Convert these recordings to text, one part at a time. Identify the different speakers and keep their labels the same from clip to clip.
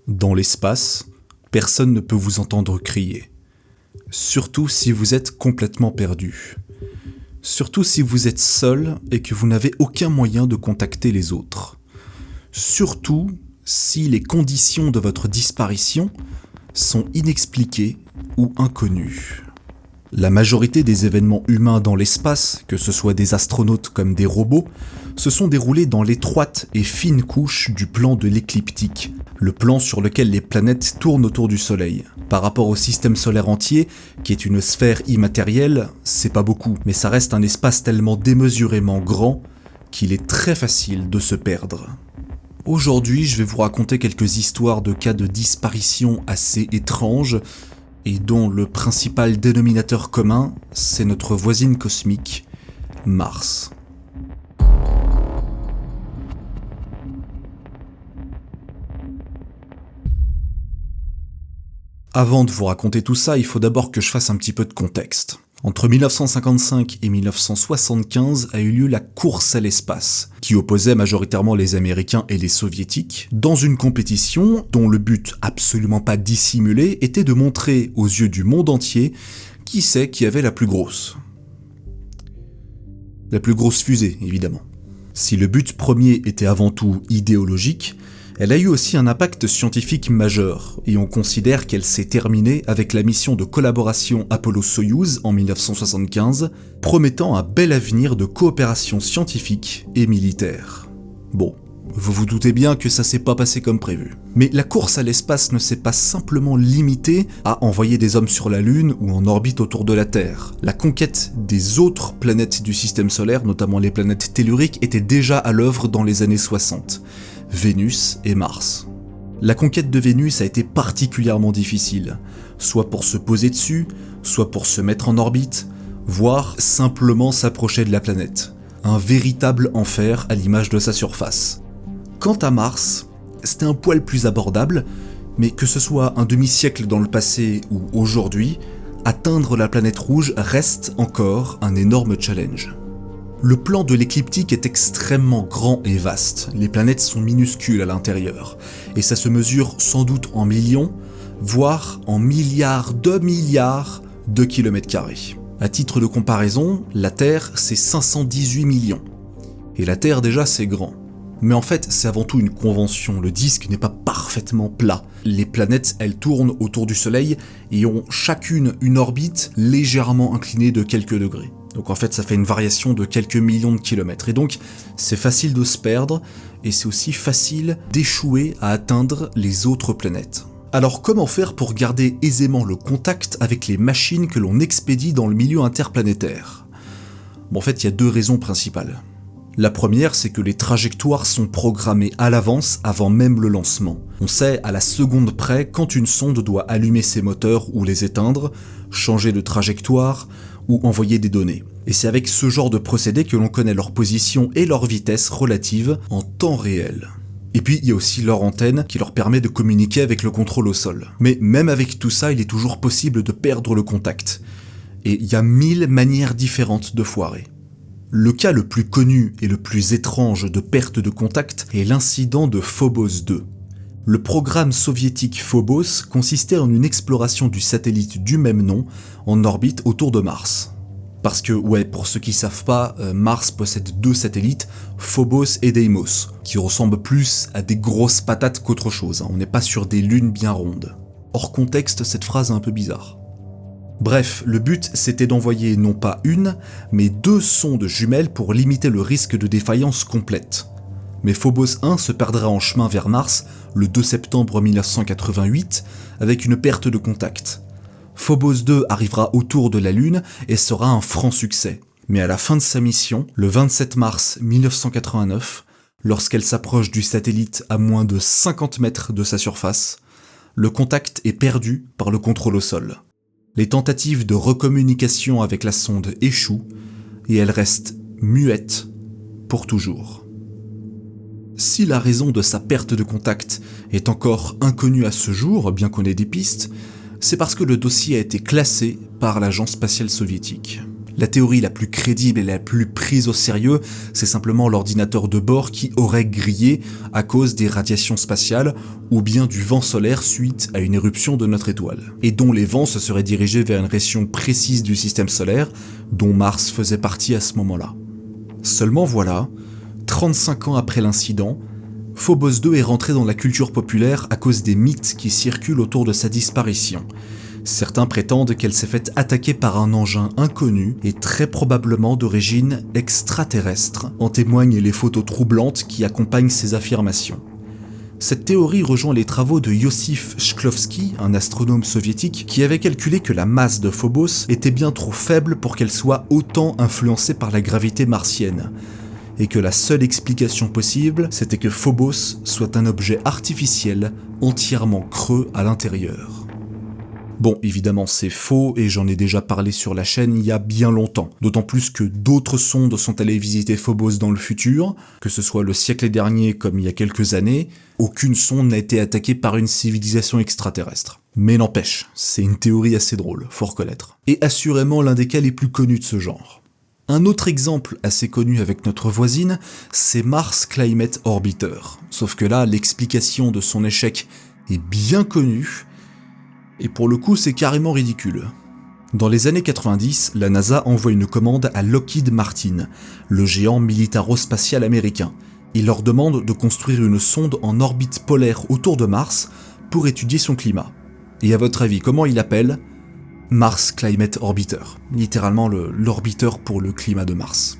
Speaker 1: Dans l'espace, personne ne peut vous entendre crier. Surtout si vous êtes complètement perdu. Surtout si vous êtes seul et que vous n'avez aucun moyen de contacter les autres. Surtout si les conditions de votre disparition sont inexpliquées ou inconnues. La majorité des événements humains dans l'espace, que ce soit des astronautes comme des robots, se sont déroulés dans l'étroite et fine couche du plan de l'écliptique, le plan sur lequel les planètes tournent autour du Soleil. Par rapport au système solaire entier, qui est une sphère immatérielle, c'est pas beaucoup, mais ça reste un espace tellement démesurément grand qu'il est très facile de se perdre. Aujourd'hui, je vais vous raconter quelques histoires de cas de disparition assez étranges, et dont le principal dénominateur commun, c'est notre voisine cosmique, Mars. Avant de vous raconter tout ça, il faut d'abord que je fasse un petit peu de contexte. Entre 1955 et 1975 a eu lieu la course à l'espace, qui opposait majoritairement les Américains et les Soviétiques, dans une compétition dont le but absolument pas dissimulé était de montrer aux yeux du monde entier qui c'est qui avait la plus grosse. La plus grosse fusée, évidemment. Si le but premier était avant tout idéologique, elle a eu aussi un impact scientifique majeur, et on considère qu'elle s'est terminée avec la mission de collaboration Apollo-Soyouz en 1975, promettant un bel avenir de coopération scientifique et militaire. Bon, vous vous doutez bien que ça s'est pas passé comme prévu. Mais la course à l'espace ne s'est pas simplement limitée à envoyer des hommes sur la Lune ou en orbite autour de la Terre. La conquête des autres planètes du système solaire, notamment les planètes telluriques, était déjà à l'œuvre dans les années 60. Vénus et Mars. La conquête de Vénus a été particulièrement difficile, soit pour se poser dessus, soit pour se mettre en orbite, voire simplement s'approcher de la planète. Un véritable enfer à l'image de sa surface. Quant à Mars, c'était un poil plus abordable, mais que ce soit un demi-siècle dans le passé ou aujourd'hui, atteindre la planète rouge reste encore un énorme challenge. Le plan de l'écliptique est extrêmement grand et vaste, les planètes sont minuscules à l'intérieur, et ça se mesure sans doute en millions, voire en milliards de kilomètres carrés. À titre de comparaison, la Terre c'est 518 millions, et la Terre déjà c'est grand. Mais en fait c'est avant tout une convention, le disque n'est pas parfaitement plat. Les planètes elles tournent autour du Soleil et ont chacune une orbite légèrement inclinée de quelques degrés. Donc en fait ça fait une variation de quelques millions de kilomètres, et donc c'est facile de se perdre, et c'est aussi facile d'échouer à atteindre les autres planètes. Alors comment faire pour garder aisément le contact avec les machines que l'on expédie dans le milieu interplanétaire ? Bon, en fait il y a deux raisons principales. La première, c'est que les trajectoires sont programmées à l'avance avant même le lancement. On sait à la seconde près quand une sonde doit allumer ses moteurs ou les éteindre, changer de trajectoire ou envoyer des données. Et c'est avec ce genre de procédé que l'on connaît leur position et leur vitesse relative en temps réel. Et puis il y a aussi leur antenne qui leur permet de communiquer avec le contrôle au sol. Mais même avec tout ça, il est toujours possible de perdre le contact. Et il y a 1000 manières différentes de foirer. Le cas le plus connu et le plus étrange de perte de contact est l'incident de Phobos 2. Le programme soviétique Phobos consistait en une exploration du satellite du même nom en orbite autour de Mars. Parce que, pour ceux qui savent pas, Mars possède deux satellites, Phobos et Deimos, qui ressemblent plus à des grosses patates qu'autre chose, on n'est pas sur des lunes bien rondes. Hors contexte, cette phrase est un peu bizarre. Bref, le but c'était d'envoyer non pas une, mais 2 sondes jumelles pour limiter le risque de défaillance complète. Mais Phobos 1 se perdra en chemin vers Mars le 2 septembre 1988 avec une perte de contact. Phobos 2 arrivera autour de la Lune et sera un franc succès. Mais à la fin de sa mission, le 27 mars 1989, lorsqu'elle s'approche du satellite à moins de 50 mètres de sa surface, le contact est perdu par le contrôle au sol. Les tentatives de recommunication avec la sonde échouent et elle reste muette pour toujours. Si la raison de sa perte de contact est encore inconnue à ce jour, bien qu'on ait des pistes, c'est parce que le dossier a été classé par l'agence spatiale soviétique. La théorie la plus crédible et la plus prise au sérieux, c'est simplement l'ordinateur de bord qui aurait grillé à cause des radiations spatiales ou bien du vent solaire suite à une éruption de notre étoile, et dont les vents se seraient dirigés vers une région précise du système solaire, dont Mars faisait partie à ce moment-là. Seulement voilà, 35 ans après l'incident, Phobos 2 est rentré dans la culture populaire à cause des mythes qui circulent autour de sa disparition. Certains prétendent qu'elle s'est faite attaquer par un engin inconnu et très probablement d'origine extraterrestre, en témoignent les photos troublantes qui accompagnent ces affirmations. Cette théorie rejoint les travaux de Iosif Shklovsky, un astronome soviétique, qui avait calculé que la masse de Phobos était bien trop faible pour qu'elle soit autant influencée par la gravité martienne, et que la seule explication possible, c'était que Phobos soit un objet artificiel entièrement creux à l'intérieur. Bon, évidemment c'est faux et j'en ai déjà parlé sur la chaîne il y a bien longtemps, d'autant plus que d'autres sondes sont allées visiter Phobos dans le futur, que ce soit le siècle dernier comme il y a quelques années, aucune sonde n'a été attaquée par une civilisation extraterrestre. Mais n'empêche, c'est une théorie assez drôle, faut reconnaître, et assurément l'un des cas les plus connus de ce genre. Un autre exemple assez connu avec notre voisine, c'est Mars Climate Orbiter, sauf que là l'explication de son échec est bien connue, et pour le coup, c'est carrément ridicule. Dans les années 90, la NASA envoie une commande à Lockheed Martin, le géant militaro-spatial américain. Il leur demande de construire une sonde en orbite polaire autour de Mars pour étudier son climat. Et à votre avis, comment il l'appelle ? Mars Climate Orbiter. Littéralement l'orbiteur pour le climat de Mars.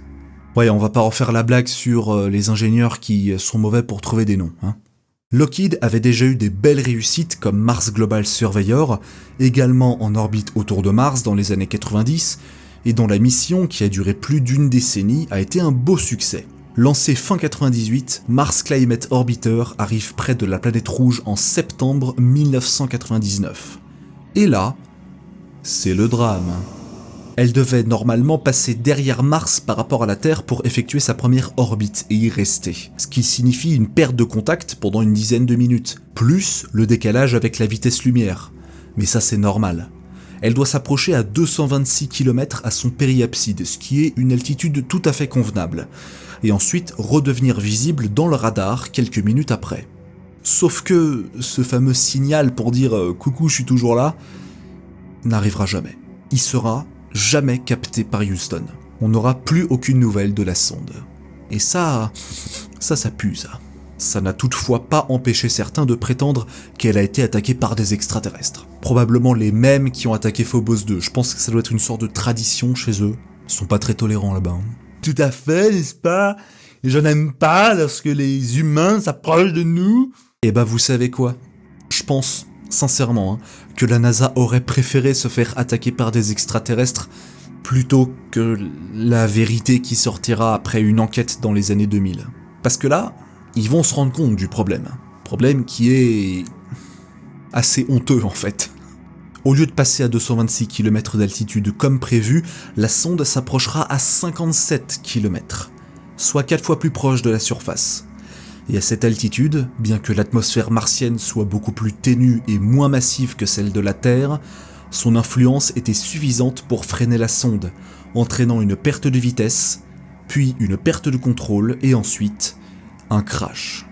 Speaker 1: Ouais, on va pas refaire la blague sur les ingénieurs qui sont mauvais pour trouver des noms, hein. Lockheed avait déjà eu des belles réussites comme Mars Global Surveyor, également en orbite autour de Mars dans les années 90, et dont la mission, qui a duré plus d'une décennie, a été un beau succès. Lancé fin 98, Mars Climate Orbiter arrive près de la planète rouge en septembre 1999. Et là, c'est le drame. Elle devait normalement passer derrière Mars par rapport à la Terre pour effectuer sa première orbite et y rester, ce qui signifie une perte de contact pendant une dizaine de minutes, plus le décalage avec la vitesse lumière. Mais ça c'est normal. Elle doit s'approcher à 226 km à son périapside, ce qui est une altitude tout à fait convenable, et ensuite redevenir visible dans le radar quelques minutes après. Sauf que ce fameux signal pour dire « coucou, je suis toujours là » n'arrivera jamais. Il sera jamais capté par Houston. On n'aura plus aucune nouvelle de la sonde. Et ça pue ça. Ça n'a toutefois pas empêché certains de prétendre qu'elle a été attaquée par des extraterrestres. Probablement les mêmes qui ont attaqué Phobos 2. Je pense que ça doit être une sorte de tradition chez eux. Ils sont pas très tolérants là-bas. Tout à fait, n'est-ce pas ? Et je n'aime pas lorsque les humains s'approchent de nous. Et bah vous savez quoi ? Je pense sincèrement, que la NASA aurait préféré se faire attaquer par des extraterrestres plutôt que la vérité qui sortira après une enquête dans les années 2000. Parce que là, ils vont se rendre compte du problème. Problème qui est assez honteux en fait. Au lieu de passer à 226 km d'altitude comme prévu, la sonde s'approchera à 57 km, soit 4 fois plus proche de la surface. Et à cette altitude, bien que l'atmosphère martienne soit beaucoup plus ténue et moins massive que celle de la Terre, son influence était suffisante pour freiner la sonde, entraînant une perte de vitesse, puis une perte de contrôle et ensuite un crash.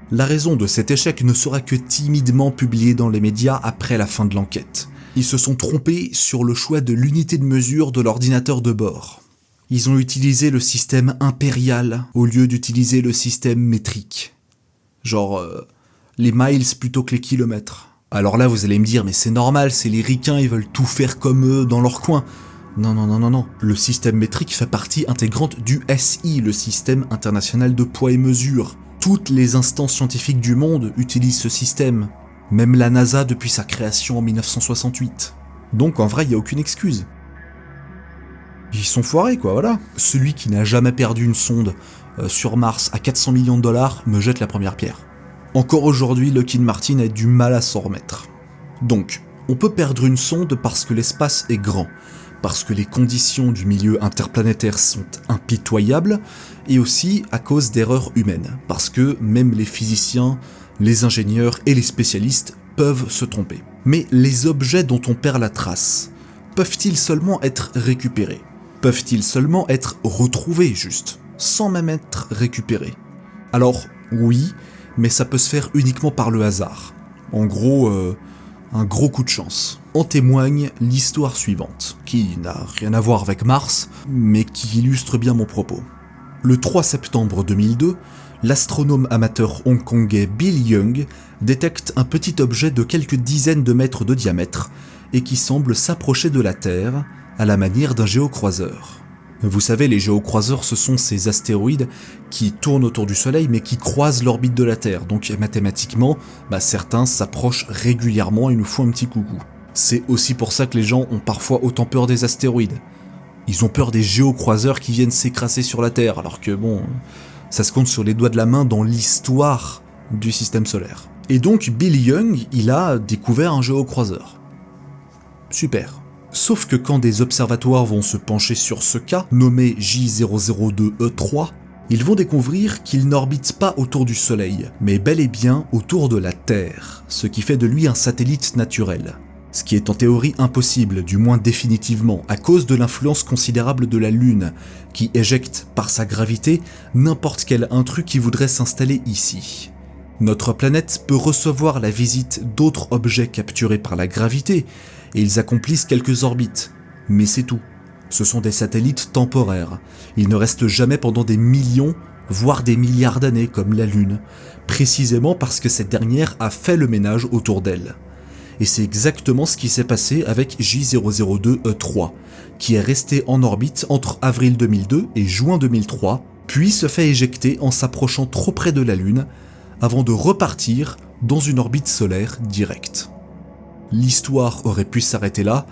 Speaker 1: La raison de cet échec ne sera que timidement publiée dans les médias après la fin de l'enquête. Ils se sont trompés sur le choix de l'unité de mesure de l'ordinateur de bord. Ils ont utilisé le système impérial au lieu d'utiliser le système métrique. Genre, les miles plutôt que les kilomètres. Alors là, vous allez me dire, mais c'est normal, c'est les ricains, ils veulent tout faire comme eux dans leur coin. Non. Le système métrique fait partie intégrante du SI, le système international de poids et mesure. Toutes les instances scientifiques du monde utilisent ce système. Même la NASA depuis sa création en 1968. Donc en vrai, il n'y a aucune excuse. Ils sont foirés quoi, voilà. Celui qui n'a jamais perdu une sonde sur Mars à 400 millions de dollars me jette la première pierre. Encore aujourd'hui, Lockheed Martin a du mal à s'en remettre. Donc, on peut perdre une sonde parce que l'espace est grand, parce que les conditions du milieu interplanétaire sont impitoyables, et aussi à cause d'erreurs humaines, parce que même les physiciens, les ingénieurs et les spécialistes peuvent se tromper. Mais les objets dont on perd la trace, peuvent-ils seulement être récupérés ? Peuvent-ils seulement être retrouvés juste, sans même être récupérés? Alors, oui, mais ça peut se faire uniquement par le hasard. En gros, un gros coup de chance. En témoigne l'histoire suivante, qui n'a rien à voir avec Mars, mais qui illustre bien mon propos. Le 3 septembre 2002, l'astronome amateur hongkongais Bill Young détecte un petit objet de quelques dizaines de mètres de diamètre et qui semble s'approcher de la Terre à la manière d'un géocroiseur. Vous savez, les géocroiseurs, ce sont ces astéroïdes qui tournent autour du Soleil mais qui croisent l'orbite de la Terre. Donc mathématiquement, certains s'approchent régulièrement et nous font un petit coucou. C'est aussi pour ça que les gens ont parfois autant peur des astéroïdes. Ils ont peur des géocroiseurs qui viennent s'écraser sur la Terre, alors que ça se compte sur les doigts de la main dans l'histoire du système solaire. Et donc Bill Young, il a découvert un géocroiseur. Super. Sauf que quand des observatoires vont se pencher sur ce cas, nommé J002E3, ils vont découvrir qu'il n'orbite pas autour du Soleil, mais bel et bien autour de la Terre, ce qui fait de lui un satellite naturel. Ce qui est en théorie impossible, du moins définitivement, à cause de l'influence considérable de la Lune, qui éjecte par sa gravité n'importe quel intrus qui voudrait s'installer ici. Notre planète peut recevoir la visite d'autres objets capturés par la gravité, et ils accomplissent quelques orbites, mais c'est tout. Ce sont des satellites temporaires. Ils ne restent jamais pendant des millions, voire des milliards d'années comme la Lune, précisément parce que cette dernière a fait le ménage autour d'elle. Et c'est exactement ce qui s'est passé avec J002E3, qui est resté en orbite entre avril 2002 et juin 2003, puis se fait éjecter en s'approchant trop près de la Lune, avant de repartir dans une orbite solaire directe. L'histoire aurait pu s'arrêter là,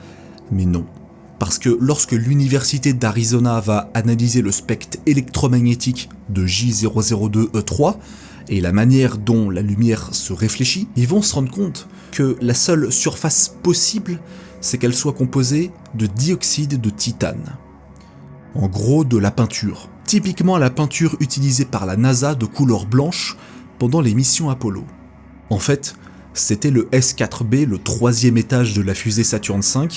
Speaker 1: mais non. Parce que lorsque l'université d'Arizona va analyser le spectre électromagnétique de J002E3 et la manière dont la lumière se réfléchit, ils vont se rendre compte que la seule surface possible, c'est qu'elle soit composée de dioxyde de titane. En gros, de la peinture. Typiquement la peinture utilisée par la NASA de couleur blanche pendant les missions Apollo. En fait, c'était le S4B, le troisième étage de la fusée Saturn V,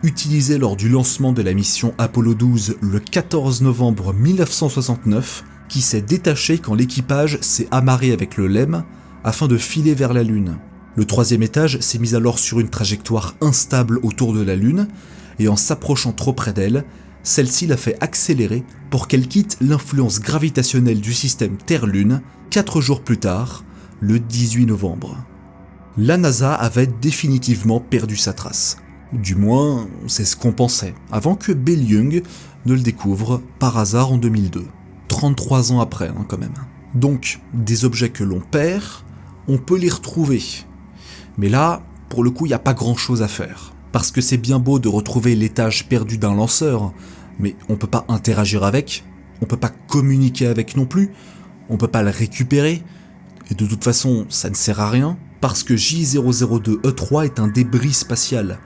Speaker 1: utilisé lors du lancement de la mission Apollo 12 le 14 novembre 1969, qui s'est détaché quand l'équipage s'est amarré avec le LEM afin de filer vers la Lune. Le troisième étage s'est mis alors sur une trajectoire instable autour de la Lune, et en s'approchant trop près d'elle, celle-ci l'a fait accélérer pour qu'elle quitte l'influence gravitationnelle du système Terre-Lune 4 jours plus tard, le 18 novembre. La NASA avait définitivement perdu sa trace. Du moins, c'est ce qu'on pensait, avant que Bill Young ne le découvre par hasard en 2002. 33 ans après, quand même. Donc, des objets que l'on perd, on peut les retrouver. Mais là, pour le coup, il n'y a pas grand-chose à faire. Parce que c'est bien beau de retrouver l'étage perdu d'un lanceur, mais on peut pas interagir avec, on peut pas communiquer avec non plus, on peut pas le récupérer, et de toute façon, ça ne sert à rien, parce que J002E3 est un débris spatial.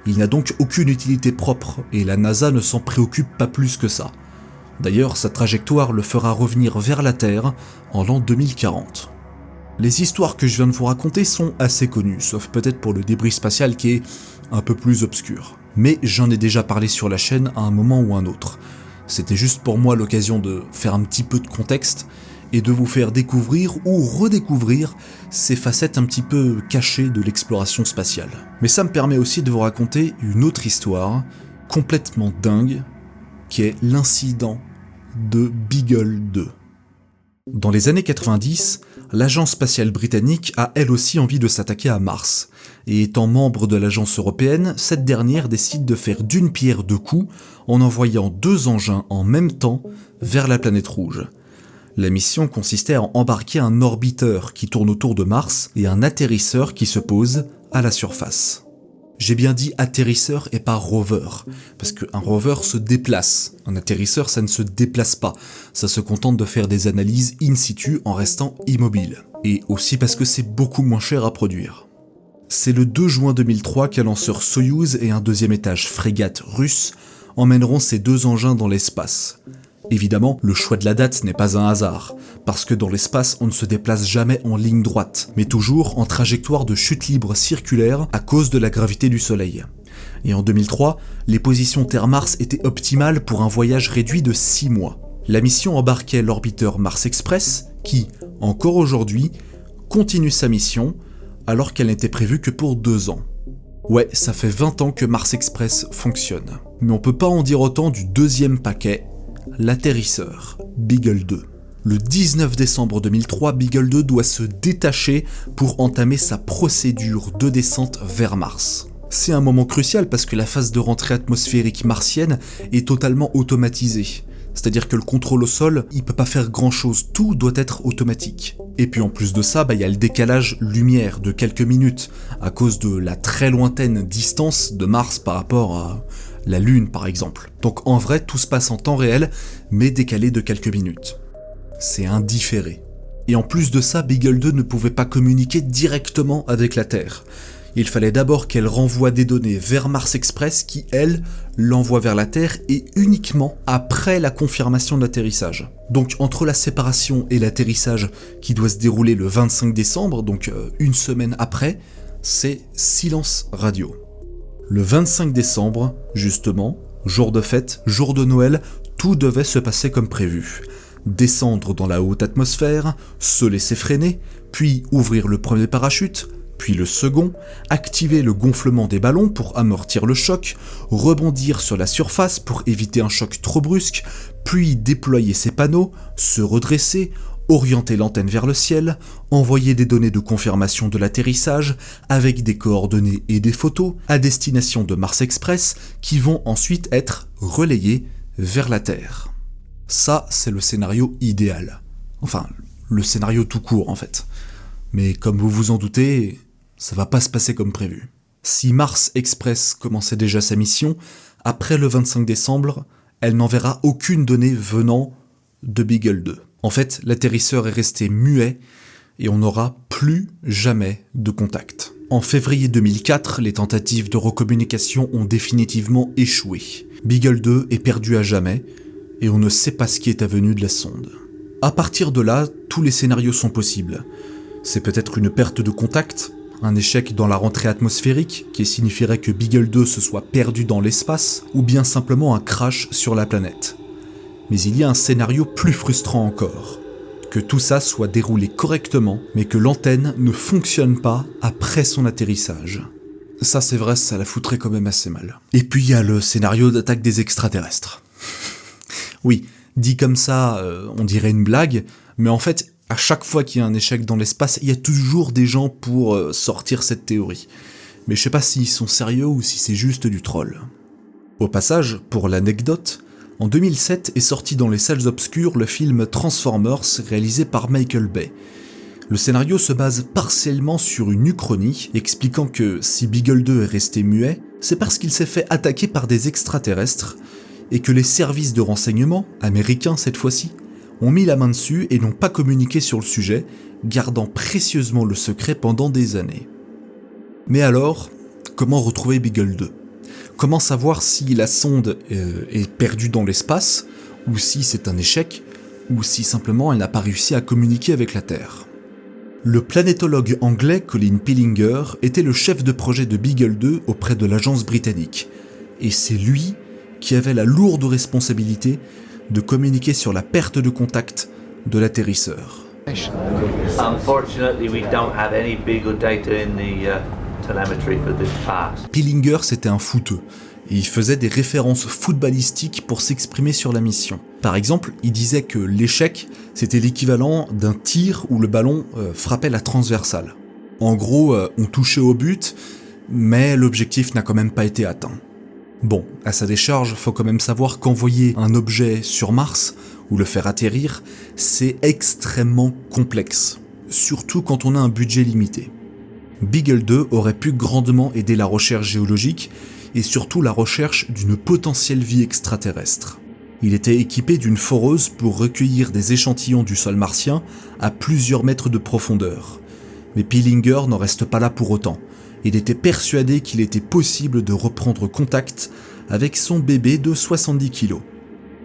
Speaker 1: Il n'a donc aucune utilité propre, et la NASA ne s'en préoccupe pas plus que ça. D'ailleurs, sa trajectoire le fera revenir vers la Terre en l'an 2040. Les histoires que je viens de vous raconter sont assez connues, sauf peut-être pour le débris spatial qui est un peu plus obscur. Mais j'en ai déjà parlé sur la chaîne à un moment ou un autre. C'était juste pour moi l'occasion de faire un petit peu de contexte et de vous faire découvrir ou redécouvrir ces facettes un petit peu cachées de l'exploration spatiale. Mais ça me permet aussi de vous raconter une autre histoire complètement dingue, qui est l'incident de Beagle 2. Dans les années 90, l'agence spatiale britannique a elle aussi envie de s'attaquer à Mars, et étant membre de l'agence européenne, cette dernière décide de faire d'une pierre deux coups en envoyant 2 engins en même temps vers la planète rouge. La mission consistait à embarquer un orbiteur qui tourne autour de Mars et un atterrisseur qui se pose à la surface. J'ai bien dit atterrisseur et pas rover, parce qu'un rover se déplace. Un atterrisseur, ça ne se déplace pas. Ça se contente de faire des analyses in situ en restant immobile. Et aussi parce que c'est beaucoup moins cher à produire. C'est le 2 juin 2003 qu'un lanceur Soyouz et un deuxième étage frégate russe emmèneront ces 2 engins dans l'espace. Évidemment, le choix de la date n'est pas un hasard, parce que dans l'espace, on ne se déplace jamais en ligne droite, mais toujours en trajectoire de chute libre circulaire à cause de la gravité du Soleil. Et en 2003, les positions Terre-Mars étaient optimales pour un voyage réduit de 6 mois. La mission embarquait l'orbiteur Mars Express, qui, encore aujourd'hui, continue sa mission, alors qu'elle n'était prévue que pour 2 ans. Ouais, ça fait 20 ans que Mars Express fonctionne. Mais on peut pas en dire autant du deuxième paquet, l'atterrisseur, Beagle 2. Le 19 décembre 2003, Beagle 2 doit se détacher pour entamer sa procédure de descente vers Mars. C'est un moment crucial parce que la phase de rentrée atmosphérique martienne est totalement automatisée. C'est-à-dire que le contrôle au sol, il peut pas faire grand chose, tout doit être automatique. Et puis en plus de ça, il y a le décalage lumière de quelques minutes, à cause de la très lointaine distance de Mars par rapport à la Lune par exemple. Donc en vrai, tout se passe en temps réel, mais décalé de quelques minutes. C'est un différé. Et en plus de ça, Beagle 2 ne pouvait pas communiquer directement avec la Terre. Il fallait d'abord qu'elle renvoie des données vers Mars Express qui, elle, l'envoie vers la Terre et uniquement après la confirmation de l'atterrissage. Donc entre la séparation et l'atterrissage qui doit se dérouler le 25 décembre, donc une semaine après, c'est silence radio. Le 25 décembre, justement, jour de fête, jour de Noël, tout devait se passer comme prévu. Descendre dans la haute atmosphère, se laisser freiner, puis ouvrir le premier parachute, puis le second, activer le gonflement des ballons pour amortir le choc, rebondir sur la surface pour éviter un choc trop brusque, puis déployer ses panneaux, se redresser, orienter l'antenne vers le ciel, envoyer des données de confirmation de l'atterrissage avec des coordonnées et des photos à destination de Mars Express qui vont ensuite être relayées vers la Terre. Ça, c'est le scénario idéal. Enfin, le scénario tout court en fait. Mais comme vous vous en doutez, ça va pas se passer comme prévu. Si Mars Express commençait déjà sa mission, après le 25 décembre, elle n'enverra aucune donnée venant de Beagle 2. En fait, l'atterrisseur est resté muet et on n'aura plus jamais de contact. En février 2004, les tentatives de recommunication ont définitivement échoué. Beagle 2 est perdu à jamais et on ne sait pas ce qui est advenu de la sonde. À partir de là, tous les scénarios sont possibles. C'est peut-être une perte de contact, un échec dans la rentrée atmosphérique qui signifierait que Beagle 2 se soit perdu dans l'espace, ou bien simplement un crash sur la planète. Mais il y a un scénario plus frustrant encore. Que tout ça soit déroulé correctement, mais que l'antenne ne fonctionne pas après son atterrissage. Ça c'est vrai, ça la foutrait quand même assez mal. Et puis il y a le scénario d'attaque des extraterrestres. Oui, dit comme ça, on dirait une blague, mais en fait, à chaque fois qu'il y a un échec dans l'espace, il y a toujours des gens pour sortir cette théorie. Mais je sais pas s'ils sont sérieux ou si c'est juste du troll. Au passage, pour l'anecdote, en 2007 est sorti dans les salles obscures le film Transformers réalisé par Michael Bay. Le scénario se base partiellement sur une uchronie expliquant que si Beagle 2 est resté muet, c'est parce qu'il s'est fait attaquer par des extraterrestres et que les services de renseignement, américains cette fois-ci, ont mis la main dessus et n'ont pas communiqué sur le sujet, gardant précieusement le secret pendant des années. Mais alors, comment retrouver Beagle 2 ? Comment savoir si la sonde est perdue dans l'espace, ou si c'est un échec, ou si simplement elle n'a pas réussi à communiquer avec la Terre ? Le planétologue anglais Colin Pillinger était le chef de projet de Beagle 2 auprès de l'agence britannique, et c'est lui qui avait la lourde responsabilité de communiquer sur la perte de contact de l'atterrisseur.
Speaker 2: Unfortunately, we don't have any Beagle data in the telemetry for this pass.
Speaker 1: Pillinger, c'était un footeux, et il faisait des références footballistiques pour s'exprimer sur la mission. Par exemple, il disait que l'échec, c'était l'équivalent d'un tir où le ballon frappait la transversale. En gros, on touchait au but, mais l'objectif n'a quand même pas été atteint. Bon, à sa décharge, faut quand même savoir qu'envoyer un objet sur Mars, ou le faire atterrir, c'est extrêmement complexe, surtout quand on a un budget limité. Beagle 2 aurait pu grandement aider la recherche géologique, et surtout la recherche d'une potentielle vie extraterrestre. Il était équipé d'une foreuse pour recueillir des échantillons du sol martien à plusieurs mètres de profondeur. Mais Pillinger n'en reste pas là pour autant. Il était persuadé qu'il était possible de reprendre contact avec son bébé de 70 kg.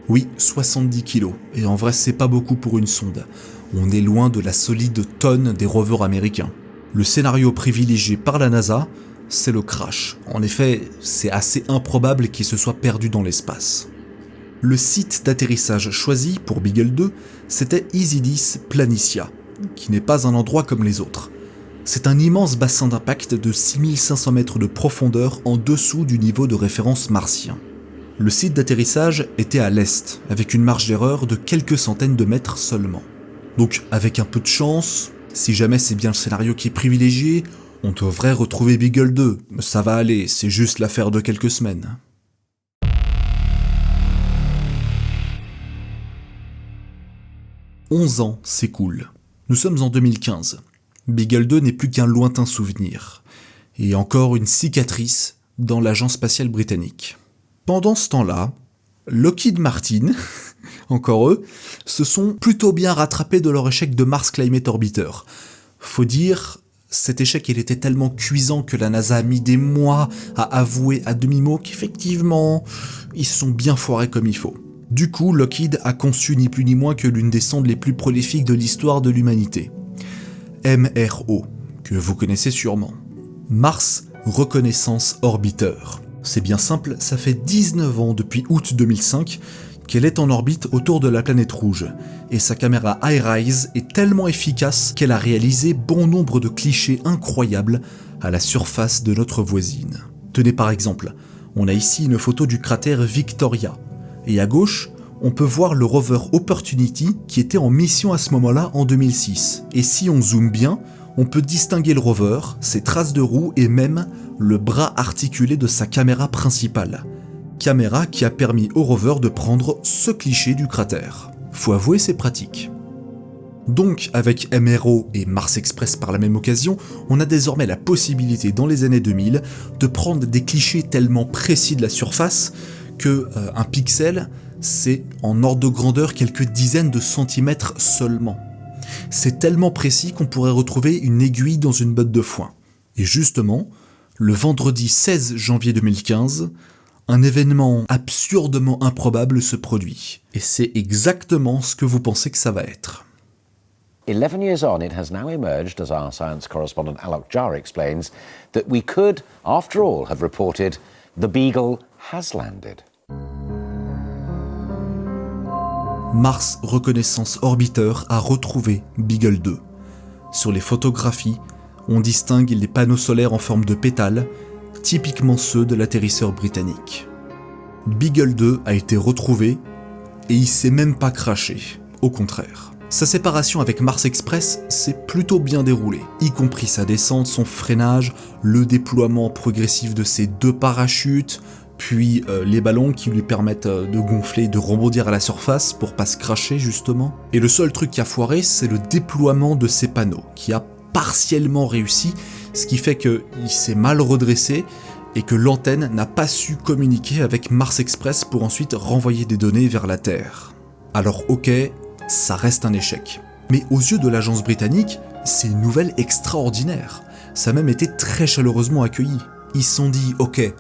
Speaker 1: Oui, 70 kg, et en vrai c'est pas beaucoup pour une sonde. On est loin de la solide tonne des rovers américains. Le scénario privilégié par la NASA, c'est le crash. En effet, c'est assez improbable qu'il se soit perdu dans l'espace. Le site d'atterrissage choisi pour Beagle 2, c'était Isidis Planitia, qui n'est pas un endroit comme les autres. C'est un immense bassin d'impact de 6500 mètres de profondeur en dessous du niveau de référence martien. Le site d'atterrissage était à l'est, avec une marge d'erreur de quelques centaines de mètres seulement. Donc avec un peu de chance, si jamais c'est bien le scénario qui est privilégié, on devrait retrouver Beagle 2. Ça va aller, c'est juste l'affaire de quelques semaines. « 11 ans s'écoulent. Nous sommes en 2015. Beagle 2 n'est plus qu'un lointain souvenir, et encore une cicatrice dans l'agence spatiale britannique. Pendant ce temps-là, Lockheed Martin, encore eux, se sont plutôt bien rattrapés de leur échec de Mars Climate Orbiter. Faut dire, cet échec il était tellement cuisant que la NASA a mis des mois à avouer à demi-mot qu'effectivement, ils se sont bien foirés comme il faut. Du coup, Lockheed a conçu ni plus ni moins que l'une des sondes les plus prolifiques de l'histoire de l'humanité. MRO, que vous connaissez sûrement. Mars Reconnaissance Orbiter. C'est bien simple, ça fait 19 ans depuis août 2005 qu'elle est en orbite autour de la planète rouge, et sa caméra iRISE est tellement efficace qu'elle a réalisé bon nombre de clichés incroyables à la surface de notre voisine. Tenez par exemple, on a ici une photo du cratère Victoria, et à gauche, on peut voir le rover Opportunity qui était en mission à ce moment-là en 2006. Et si on zoome bien, on peut distinguer le rover, ses traces de roues et même le bras articulé de sa caméra principale. Caméra qui a permis au rover de prendre ce cliché du cratère. Faut avouer, c'est pratique. Donc, avec MRO et Mars Express par la même occasion, on a désormais la possibilité dans les années 2000 de prendre des clichés tellement précis de la surface que un pixel, c'est en ordre de grandeur quelques dizaines de centimètres seulement. C'est tellement précis qu'on pourrait retrouver une aiguille dans une botte de foin. Et justement, le vendredi 16 janvier 2015, un événement absurdement improbable se produit. Et c'est exactement ce que vous pensez que ça va être.
Speaker 3: 11 years on, it has now emerged, as our science correspondent Alok Jha explains, that we could, after all, have reported the Beagle has landed.
Speaker 1: Mars Reconnaissance Orbiter a retrouvé Beagle 2. Sur les photographies, on distingue les panneaux solaires en forme de pétales, typiquement ceux de l'atterrisseur britannique. Beagle 2 a été retrouvé et il s'est même pas crashé, au contraire. Sa séparation avec Mars Express s'est plutôt bien déroulée, y compris sa descente, son freinage, le déploiement progressif de ses 2 parachutes, puis les ballons qui lui permettent de gonfler et de rebondir à la surface pour pas se crasher justement. Et le seul truc qui a foiré, c'est le déploiement de ses panneaux, qui a partiellement réussi, ce qui fait qu'il s'est mal redressé et que l'antenne n'a pas su communiquer avec Mars Express pour ensuite renvoyer des données vers la Terre. Alors ok, ça reste un échec. Mais aux yeux de l'agence britannique, c'est une nouvelle extraordinaire. Ça a même été très chaleureusement accueilli. Ils se sont dit, ok,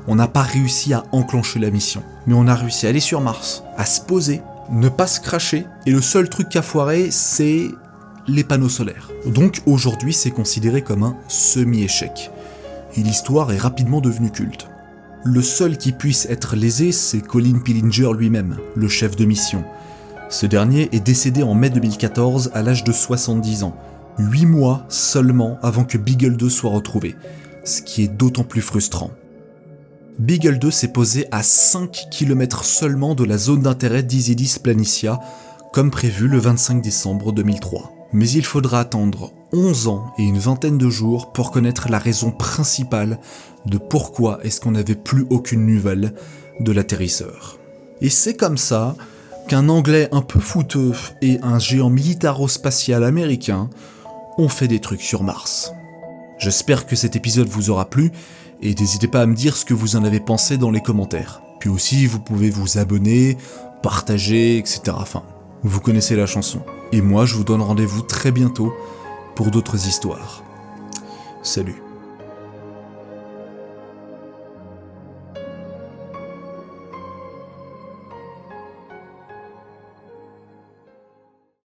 Speaker 1: on n'a pas réussi à enclencher la mission, mais on a réussi à aller sur Mars, à se poser, ne pas se cracher, et le seul truc qui a foiré, c'est les panneaux solaires. Donc aujourd'hui, c'est considéré comme un semi-échec. Et l'histoire est rapidement devenue culte. Le seul qui puisse être lésé, c'est Colin Pillinger lui-même, le chef de mission. Ce dernier est décédé en mai 2014 à l'âge de 70 ans, 8 mois seulement avant que Beagle 2 soit retrouvé, ce qui est d'autant plus frustrant. Beagle 2 s'est posé à 5 km seulement de la zone d'intérêt d'Isidis Planitia, comme prévu le 25 décembre 2003. Mais il faudra attendre 11 ans et une vingtaine de jours pour connaître la raison principale de pourquoi est-ce qu'on n'avait plus aucune nouvelle de l'atterrisseur. Et c'est comme ça qu'un Anglais un peu fouteux et un géant militaro-spatial américain ont fait des trucs sur Mars. J'espère que cet épisode vous aura plu, et n'hésitez pas à me dire ce que vous en avez pensé dans les commentaires. Puis aussi, vous pouvez vous abonner, partager, etc. Enfin, vous connaissez la chanson. Et moi, je vous donne rendez-vous très bientôt pour d'autres histoires. Salut.